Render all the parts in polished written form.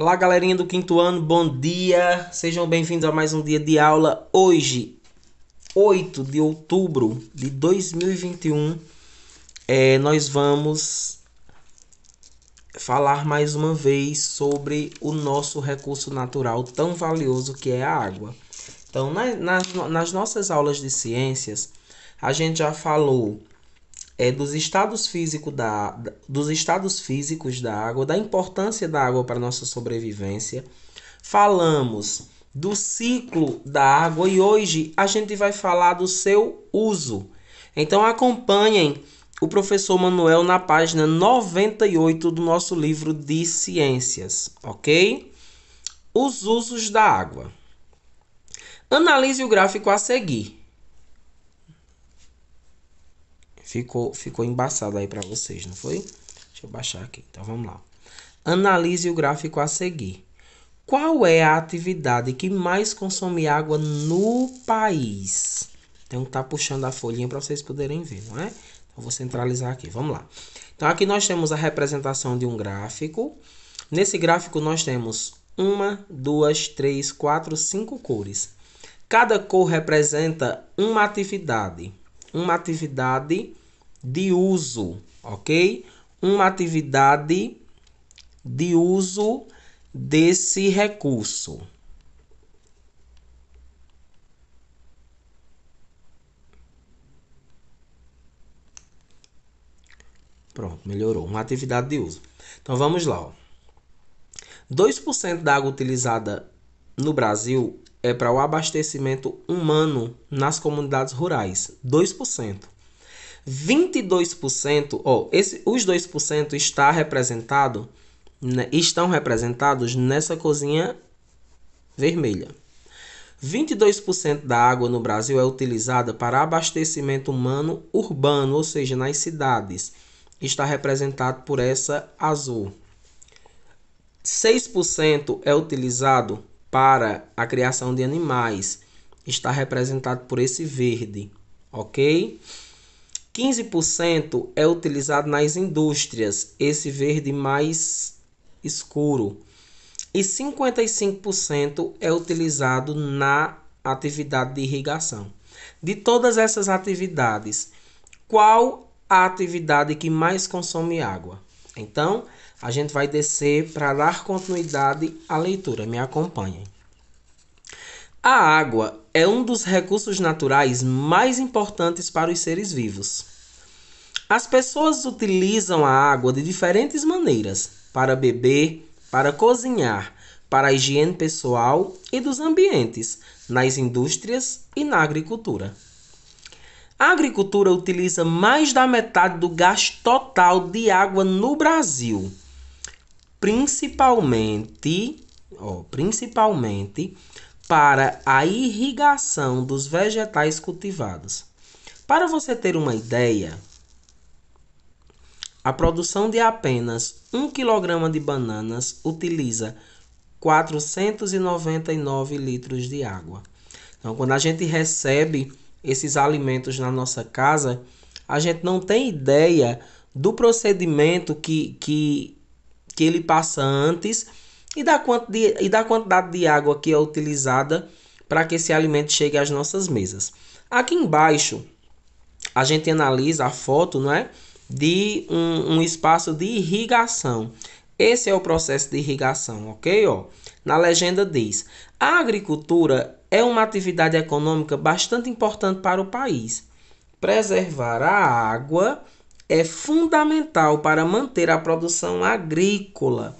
Olá, galerinha do quinto ano, bom dia! Sejam bem-vindos a mais um dia de aula. Hoje, 8 de outubro de 2021, nós vamos falar mais uma vez sobre o nosso recurso natural tão valioso que é a água. Então, nas nossas aulas de ciências, a gente já falou dos estados físicos da água, da importância da água para a nossa sobrevivência. Falamos do ciclo da água e hoje a gente vai falar do seu uso. Então acompanhem o professor Manuel na página 98 do nosso livro de ciências, ok? Os usos da água. Analise o gráfico a seguir. Ficou embaçado aí para vocês, não foi? Deixa eu baixar aqui. Então vamos lá. Analise o gráfico a seguir. Qual é a atividade que mais consome água no país? Então tá puxando a folhinha para vocês poderem ver, não é? Então vou centralizar aqui. Vamos lá. Então aqui nós temos a representação de um gráfico. Nesse gráfico nós temos 1, 2, 3, 4, 5 cores. Cada cor representa uma atividade de uso, ok? Uma atividade de uso desse recurso. Pronto, melhorou. Uma atividade de uso. Então vamos lá. 2% da água utilizada no Brasil é para o abastecimento humano nas comunidades rurais. 2%. 22%, os 2% estão representados nessa cozinha vermelha. 22% da água no Brasil é utilizada para abastecimento humano urbano, ou seja, nas cidades. Está representado por essa azul. 6% é utilizado para a criação de animais. Está representado por esse verde, ok? 15% é utilizado nas indústrias, esse verde mais escuro. E 55% é utilizado na atividade de irrigação. De todas essas atividades, qual a atividade que mais consome água? Então, a gente vai descer para dar continuidade à leitura. Me acompanhem. A água é um dos recursos naturais mais importantes para os seres vivos. As pessoas utilizam a água de diferentes maneiras, para beber, para cozinhar, para a higiene pessoal e dos ambientes, nas indústrias e na agricultura. A agricultura utiliza mais da metade do gasto total de água no Brasil, principalmente para a irrigação dos vegetais cultivados. Para você ter uma ideia, a produção de apenas 1 kg de bananas utiliza 499 litros de água. Então, quando a gente recebe esses alimentos na nossa casa, a gente não tem ideia do procedimento que ele passa antes e da quantidade de água que é utilizada para que esse alimento chegue às nossas mesas. Aqui embaixo, a gente analisa a foto, não é? De um espaço de irrigação. Esse é o processo de irrigação, ok? Na legenda diz: a agricultura é uma atividade econômica bastante importante para o país. Preservar a água é fundamental para manter a produção agrícola.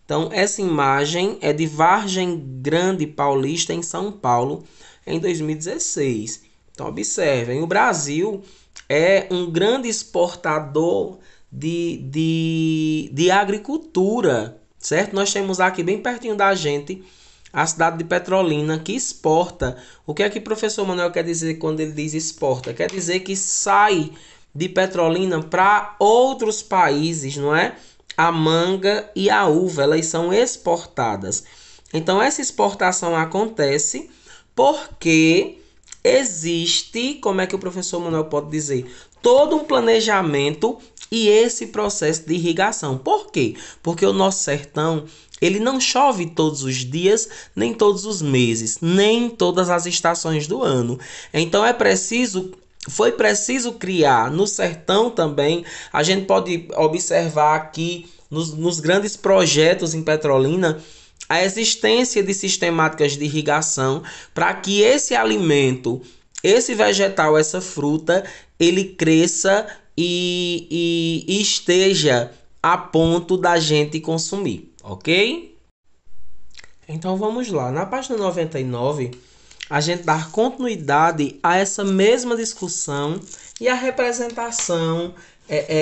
Então, essa imagem é de Vargem Grande Paulista, em São Paulo, em 2016. Então, observem, o Brasil é um grande exportador de agricultura, certo? Nós temos aqui bem pertinho da gente a cidade de Petrolina, que exporta. O que é que o professor Manuel quer dizer quando ele diz exporta? Quer dizer que sai de Petrolina para outros países, não é? A manga e a uva, elas são exportadas. Então, essa exportação acontece porque existe, como é que o professor Manuel pode dizer? Todo um planejamento e esse processo de irrigação. Por quê? Porque o nosso sertão, ele não chove todos os dias, nem todos os meses, nem todas as estações do ano. Então foi preciso criar no sertão também. A gente pode observar aqui nos grandes projetos em Petrolina a existência de sistemáticas de irrigação para que esse alimento, esse vegetal, essa fruta, ele cresça e esteja a ponto da gente consumir, ok? Então vamos lá, na página 99, a gente dá continuidade a essa mesma discussão e a representação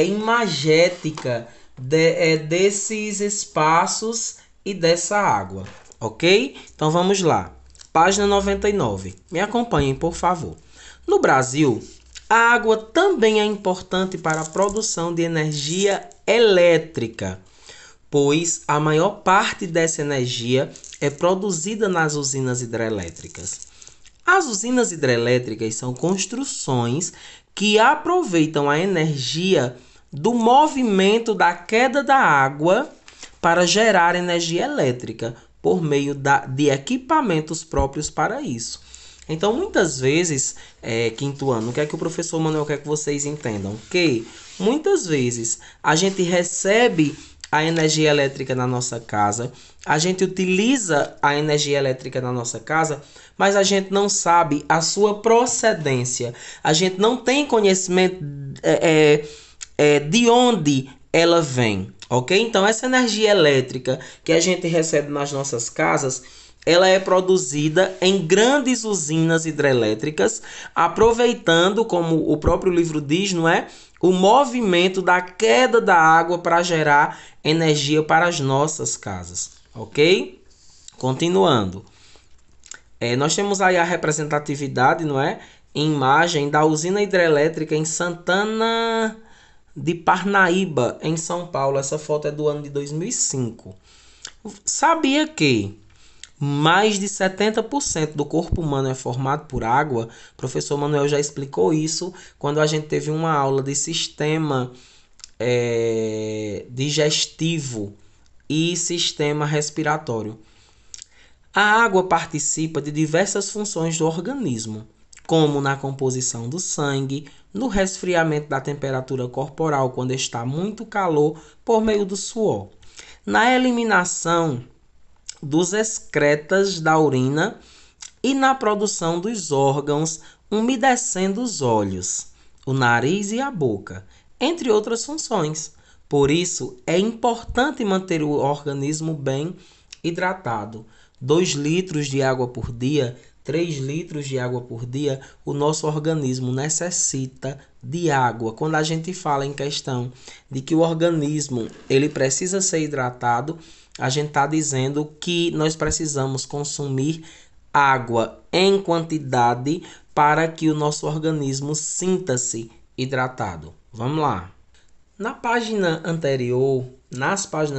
imagética desses espaços e dessa água, ok? Então vamos lá, página 99, me acompanhem por favor. No Brasil, a água também é importante para a produção de energia elétrica, pois a maior parte dessa energia é produzida nas usinas hidrelétricas. As usinas hidrelétricas são construções que aproveitam a energia do movimento da queda da água para gerar energia elétrica por meio de equipamentos próprios para isso. Então, muitas vezes, quinto ano, o que é que o professor Manuel quer que vocês entendam? Que muitas vezes a gente recebe a energia elétrica na nossa casa, a gente utiliza a energia elétrica na nossa casa, mas a gente não sabe a sua procedência. A gente não tem conhecimento de onde ela vem, ok? Então, essa energia elétrica que a gente recebe nas nossas casas, ela é produzida em grandes usinas hidrelétricas, aproveitando, como o próprio livro diz, não é? O movimento da queda da água para gerar energia para as nossas casas, ok? Continuando. Nós temos aí a representatividade, não é? Em imagem da usina hidrelétrica em Santana de Parnaíba, em São Paulo. Essa foto é do ano de 2005. Sabia que mais de 70% do corpo humano é formado por água? O professor Manuel já explicou isso quando a gente teve uma aula de sistema digestivo e sistema respiratório. A água participa de diversas funções do organismo, como na composição do sangue, no resfriamento da temperatura corporal quando está muito calor por meio do suor, na eliminação dos excretas da urina e na produção dos órgãos, umedecendo os olhos, o nariz e a boca, entre outras funções. Por isso, é importante manter o organismo bem hidratado. 2 litros de água por dia, 3 litros de água por dia, o nosso organismo necessita de água. Quando a gente fala em questão de que o organismo ele precisa ser hidratado, a gente está dizendo que nós precisamos consumir água em quantidade para que o nosso organismo sinta-se hidratado. Vamos lá. Nas páginas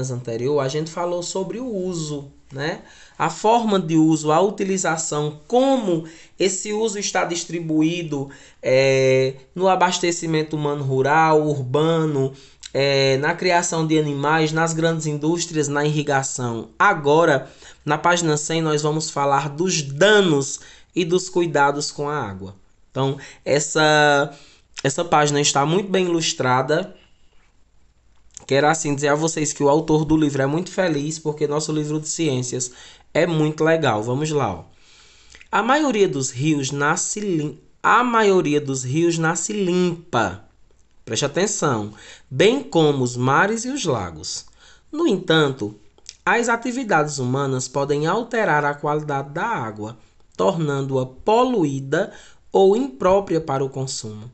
anteriores, a gente falou sobre o uso, né? A forma de uso, a utilização, como esse uso está distribuído no abastecimento humano rural, urbano, na criação de animais, nas grandes indústrias, na irrigação. Agora, na página 100, nós vamos falar dos danos e dos cuidados com a água. Então, essa página está muito bem ilustrada. Quero assim dizer a vocês que o autor do livro é muito feliz porque nosso livro de ciências é muito legal. Vamos lá. Ó. A maioria dos rios nasce limpa. Preste atenção. Bem como os mares e os lagos. No entanto, as atividades humanas podem alterar a qualidade da água, tornando-a poluída ou imprópria para o consumo.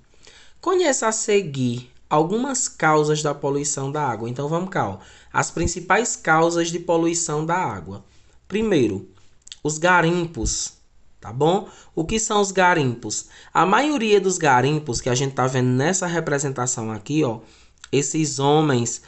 Conheça a seguir algumas causas da poluição da água. Então vamos cá. Ó. As principais causas de poluição da água. Primeiro, os garimpos. Tá bom? O que são os garimpos? A maioria dos garimpos que a gente tá vendo nessa representação aqui, ó, esses homens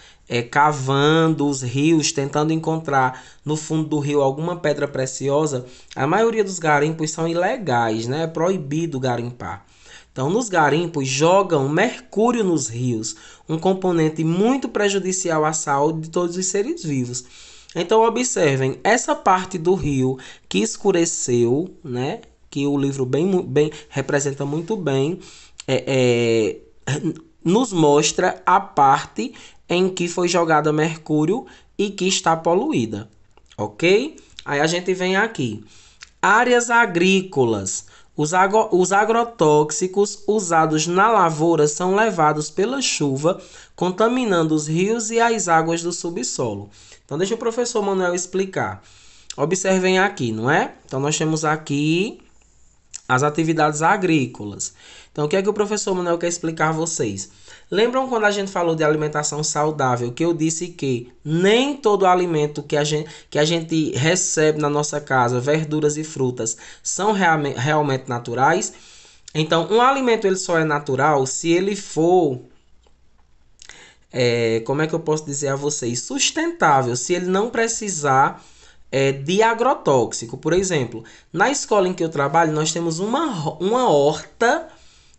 cavando os rios, tentando encontrar no fundo do rio alguma pedra preciosa, a maioria dos garimpos são ilegais, né? É proibido garimpar. Então, nos garimpos, jogam mercúrio nos rios, um componente muito prejudicial à saúde de todos os seres vivos. Então, observem, essa parte do rio que escureceu, né, que o livro bem representa muito bem, nos mostra a parte em que foi jogada mercúrio e que está poluída, ok? Aí a gente vem aqui. Áreas agrícolas. Os agrotóxicos usados na lavoura são levados pela chuva, contaminando os rios e as águas do subsolo. Então, deixa o professor Manuel explicar. Observem aqui, não é? Então, nós temos aqui as atividades agrícolas. Então, o que é que o professor Manuel quer explicar a vocês? Lembram quando a gente falou de alimentação saudável, que eu disse que nem todo alimento que a gente recebe na nossa casa, verduras e frutas, são realmente naturais? Então, um alimento ele só é natural se ele for, como é que eu posso dizer a vocês? Sustentável, se ele não precisar de agrotóxico. Por exemplo, na escola em que eu trabalho, nós temos uma horta,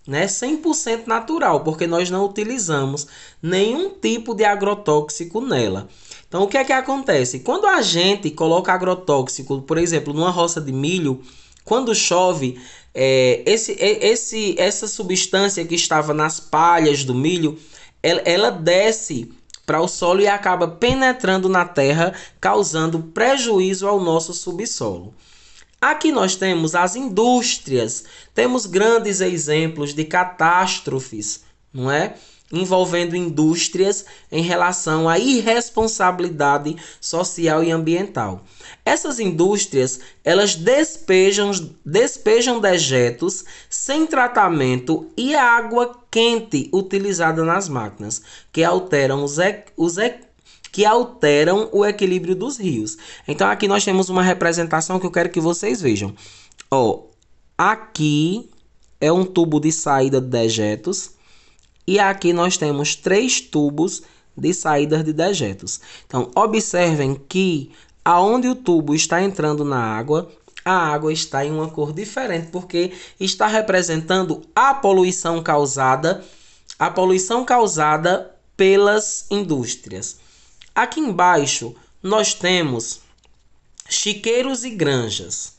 né, 100% natural, porque nós não utilizamos nenhum tipo de agrotóxico nela. Então, o que é que acontece? Quando a gente coloca agrotóxico, por exemplo, numa roça de milho, quando chove, essa substância que estava nas palhas do milho, ela desce para o solo e acaba penetrando na terra, causando prejuízo ao nosso subsolo. Aqui nós temos as indústrias, temos grandes exemplos de catástrofes, não é? Envolvendo indústrias em relação à irresponsabilidade social e ambiental. Essas indústrias, elas despejam dejetos sem tratamento e água quente utilizada nas máquinas, que alteram o equilíbrio dos rios. Então, aqui nós temos uma representação que eu quero que vocês vejam. Aqui é um tubo de saída de dejetos e aqui nós temos 3 tubos de saída de dejetos. Então, observem que aonde o tubo está entrando na água, a água está em uma cor diferente, porque está representando a poluição causada pelas indústrias. Aqui embaixo, nós temos chiqueiros e granjas.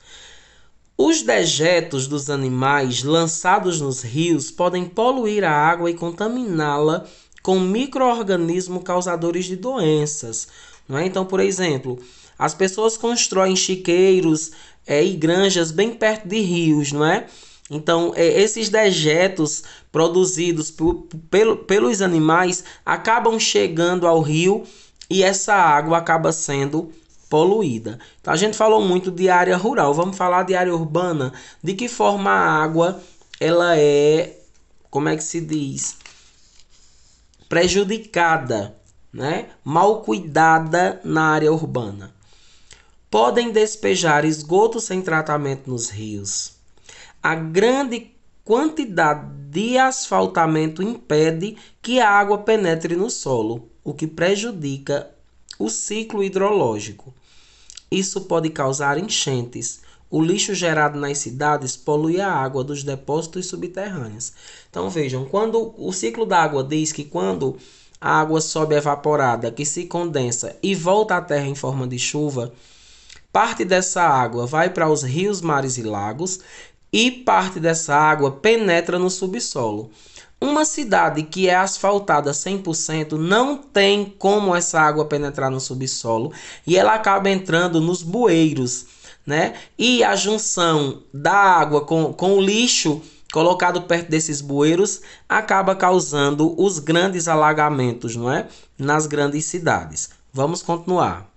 Os dejetos dos animais lançados nos rios podem poluir a água e contaminá-la com micro-organismos causadores de doenças. Não é? Então, por exemplo, as pessoas constroem chiqueiros e granjas bem perto de rios, não é? Então, esses dejetos produzidos pelos animais acabam chegando ao rio e essa água acaba sendo poluída. Então, a gente falou muito de área rural. Vamos falar de área urbana. De que forma a água ela é, como é que se diz? Prejudicada, né? Mal cuidada na área urbana. Podem despejar esgoto sem tratamento nos rios. A grande quantidade de asfaltamento impede que a água penetre no solo, o que prejudica o ciclo hidrológico. Isso pode causar enchentes. O lixo gerado nas cidades polui a água dos depósitos subterrâneos. Então vejam, quando o ciclo da água diz que quando a água sobe evaporada, que se condensa e volta à terra em forma de chuva, parte dessa água vai para os rios, mares e lagos e parte dessa água penetra no subsolo. Uma cidade que é asfaltada 100% não tem como essa água penetrar no subsolo e ela acaba entrando nos bueiros, né? E a junção da água com o lixo colocado perto desses bueiros acaba causando os grandes alagamentos, não é? Nas grandes cidades. Vamos continuar.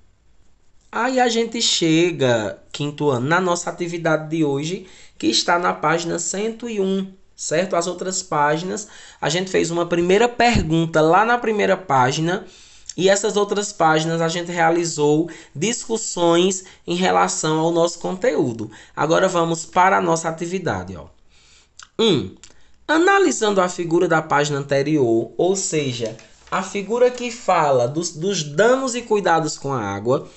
Aí a gente chega, quinto ano, na nossa atividade de hoje, que está na página 101, certo? As outras páginas, a gente fez uma primeira pergunta lá na primeira página e essas outras páginas a gente realizou discussões em relação ao nosso conteúdo. Agora vamos para a nossa atividade. 1. Analisando a figura da página anterior, ou seja, a figura que fala dos danos e cuidados com a água,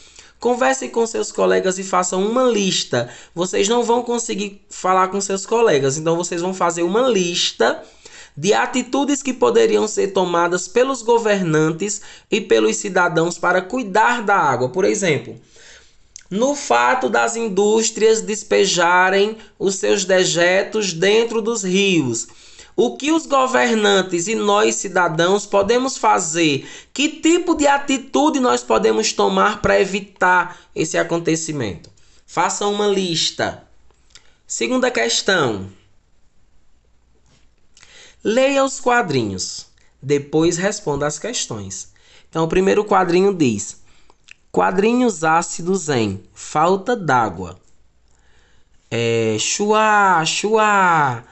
Converse com seus colegas e façam uma lista. Vocês não vão conseguir falar com seus colegas, então vocês vão fazer uma lista de atitudes que poderiam ser tomadas pelos governantes e pelos cidadãos para cuidar da água. Por exemplo, no fato das indústrias despejarem os seus dejetos dentro dos rios. O que os governantes e nós, cidadãos, podemos fazer? Que tipo de atitude nós podemos tomar para evitar esse acontecimento? Façam uma lista. Segunda questão. Leia os quadrinhos. Depois responda as questões. Então, o primeiro quadrinho diz: quadrinhos ácidos em falta d'água. Chuá, chuá.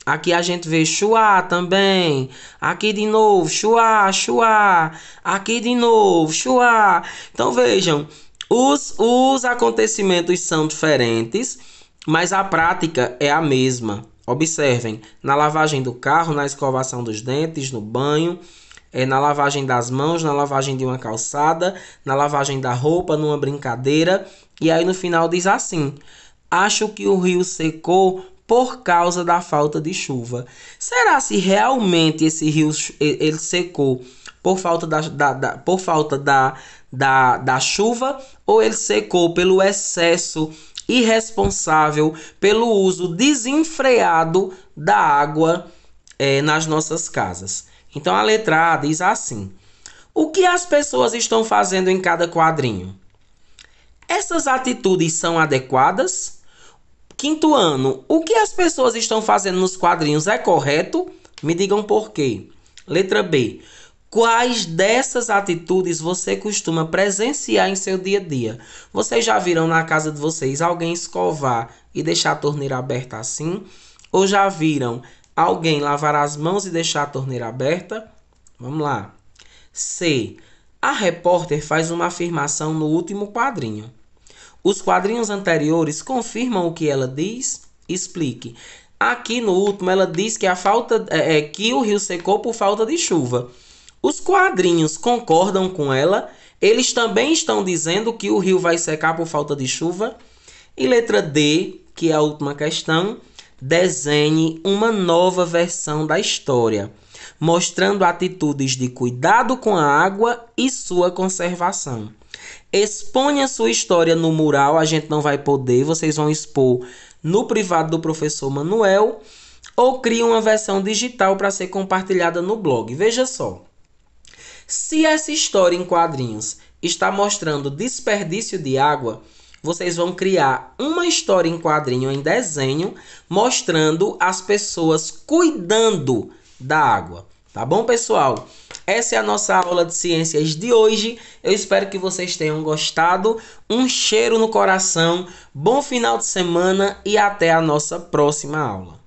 Aqui a gente vê chuá também. Aqui de novo, chuá, chuá. Aqui de novo, chuá. Então vejam, os acontecimentos são diferentes, mas a prática é a mesma. Observem, na lavagem do carro, na escovação dos dentes, no banho, na lavagem das mãos, na lavagem de uma calçada, na lavagem da roupa, numa brincadeira. E aí no final diz assim: acho que o rio secou por causa da falta de chuva. Será se realmente esse rio ele secou por falta da chuva, ou ele secou pelo excesso irresponsável, pelo uso desenfreado da água nas nossas casas? Então a letra A diz assim: o que as pessoas estão fazendo em cada quadrinho? Essas atitudes são adequadas? Quinto ano, o que as pessoas estão fazendo nos quadrinhos é correto? Me digam por quê. Letra B. Quais dessas atitudes você costuma presenciar em seu dia a dia? Vocês já viram na casa de vocês alguém escovar e deixar a torneira aberta assim? Ou já viram alguém lavar as mãos e deixar a torneira aberta? Vamos lá. C. A repórter faz uma afirmação no último quadrinho. Os quadrinhos anteriores confirmam o que ela diz? Explique. Aqui no último ela diz que que o rio secou por falta de chuva. Os quadrinhos concordam com ela? Eles também estão dizendo que o rio vai secar por falta de chuva? E letra D, que é a última questão: desenhe uma nova versão da história, mostrando atitudes de cuidado com a água e sua conservação. Exponha sua história no mural, a gente não vai poder, vocês vão expor no privado do professor Manuel, ou crie uma versão digital para ser compartilhada no blog. Veja só, se essa história em quadrinhos está mostrando desperdício de água, vocês vão criar uma história em quadrinho em desenho mostrando as pessoas cuidando da água. Tá bom, pessoal? Essa é a nossa aula de ciências de hoje. Eu espero que vocês tenham gostado. Um cheiro no coração, bom final de semana e até a nossa próxima aula.